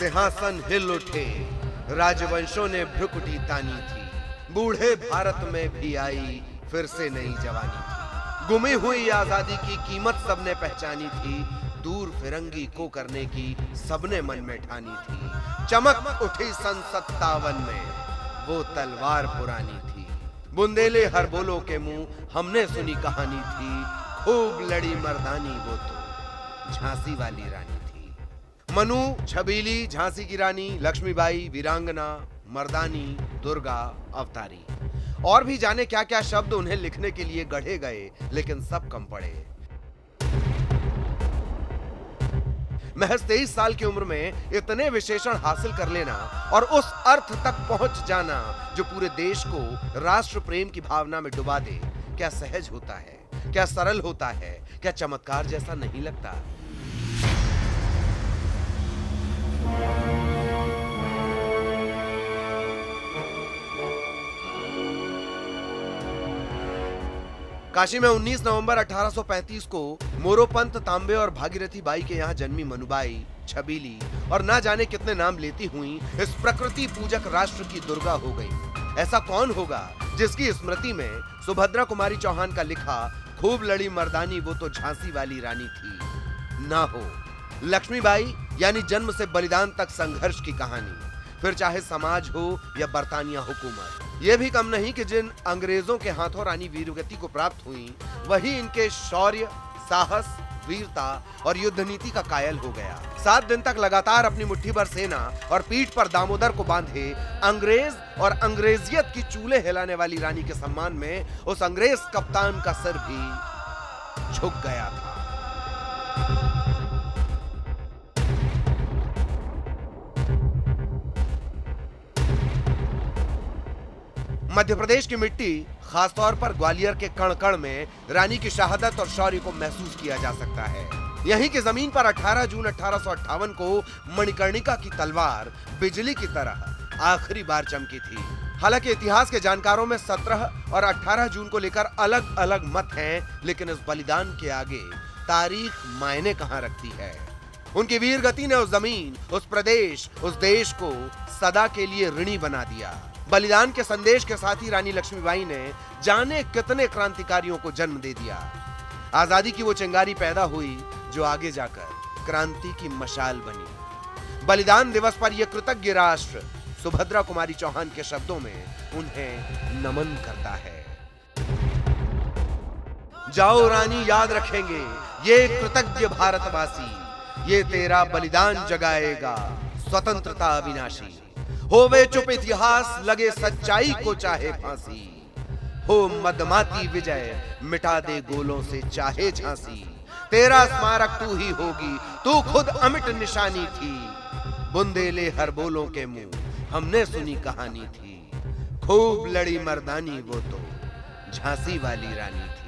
सिंहासन हिल उठे, राजवंशों ने भ्रुकुटी तानी थी। बूढ़े भारत में भी आई फिर से नई जवानी थी। गुमी हुई आजादी की कीमत सबने पहचानी थी। दूर फिरंगी को करने की सबने मन में ठानी थी। चमक उठी सन 57 में, वो तलवार पुरानी थी। बुंदेले हर बोलो के मुंह हमने सुनी कहानी थी। खूब लड़ी मर्दानी वो तो झांसी वाली रानी थी। मनु, छबीली, झांसी की रानी, लक्ष्मीबाई, वीरांगना, मर्दानी, दुर्गा, अवतारी और भी जाने क्या क्या शब्द उन्हें लिखने के लिए गढ़े गए, लेकिन सब कम पड़े। महज 23 साल की उम्र में इतने विशेषण हासिल कर लेना और उस अर्थ तक पहुंच जाना जो पूरे देश को राष्ट्र प्रेम की भावना में डुबा दे, क्या सहज होता है, क्या सरल होता है, क्या चमत्कार जैसा नहीं लगता? काशी में 19 नवंबर 1835 को मोरोपंत तांबे और भागीरथी बाई के यहाँ जन्मी मनुबाई, छबीली और ना जाने कितने नाम लेती हुई इस प्रकृति पूजक राष्ट्र की दुर्गा हो गई। ऐसा कौन होगा जिसकी स्मृति में सुभद्रा कुमारी चौहान का लिखा खूब लड़ी मर्दानी वो तो झांसी वाली रानी थी ना हो। लक्ष्मीबाई यानी जन्म से बलिदान तक संघर्ष की कहानी, फिर चाहे समाज हो या बरतानिया हुकूमत। यह भी कम नहीं कि जिन अंग्रेजों के हाथों रानी वीरगति को प्राप्त हुई, वही इनके शौर्य, साहस, वीरता और युद्ध नीति का कायल हो गया। 7 दिन तक लगातार अपनी मुट्ठी भर सेना और पीठ पर दामोदर को बांधे अंग्रेज और अंग्रेजियत की चूल्हे हिलाने वाली रानी के सम्मान में उस अंग्रेज कप्तान का सिर भी झुक गया था। मध्य प्रदेश की मिट्टी, खासतौर पर ग्वालियर के कण कण में रानी की शहादत और शौर्य को महसूस किया जा सकता है। यहीं की जमीन पर 18 जून 1858 को मणिकर्णिका की तलवार बिजली की तरह आखिरी बार चमकी थी। हालांकि इतिहास के जानकारों में 17 और 18 जून को लेकर अलग अलग मत हैं, लेकिन इस बलिदान के आगे तारीख मायने कहां रखती है। उनकी वीर गति ने उस जमीन, उस प्रदेश, उस देश को सदा के लिए ऋणी बना दिया। बलिदान के संदेश के साथ ही रानी लक्ष्मीबाई ने जाने कितने क्रांतिकारियों को जन्म दे दिया। आजादी की वो चिंगारी पैदा हुई जो आगे जाकर क्रांति की मशाल बनी। बलिदान दिवस पर यह कृतज्ञ राष्ट्र सुभद्रा कुमारी चौहान के शब्दों में उन्हें नमन करता है। जाओ रानी, याद रखेंगे ये कृतज्ञ भारतवासी, ये तेरा बलिदान जगाएगा स्वतंत्रता अविनाशी। होवे चुप इतिहास, लगे सच्चाई को चाहे फांसी। हो मदमाती विजय, मिटा दे गोलों से चाहे झांसी। तेरा स्मारक तू ही होगी, तू खुद अमिट निशानी थी। बुंदेले हर बोलों के मुंह हमने सुनी कहानी थी। खूब लड़ी मर्दानी वो तो झांसी वाली रानी थी।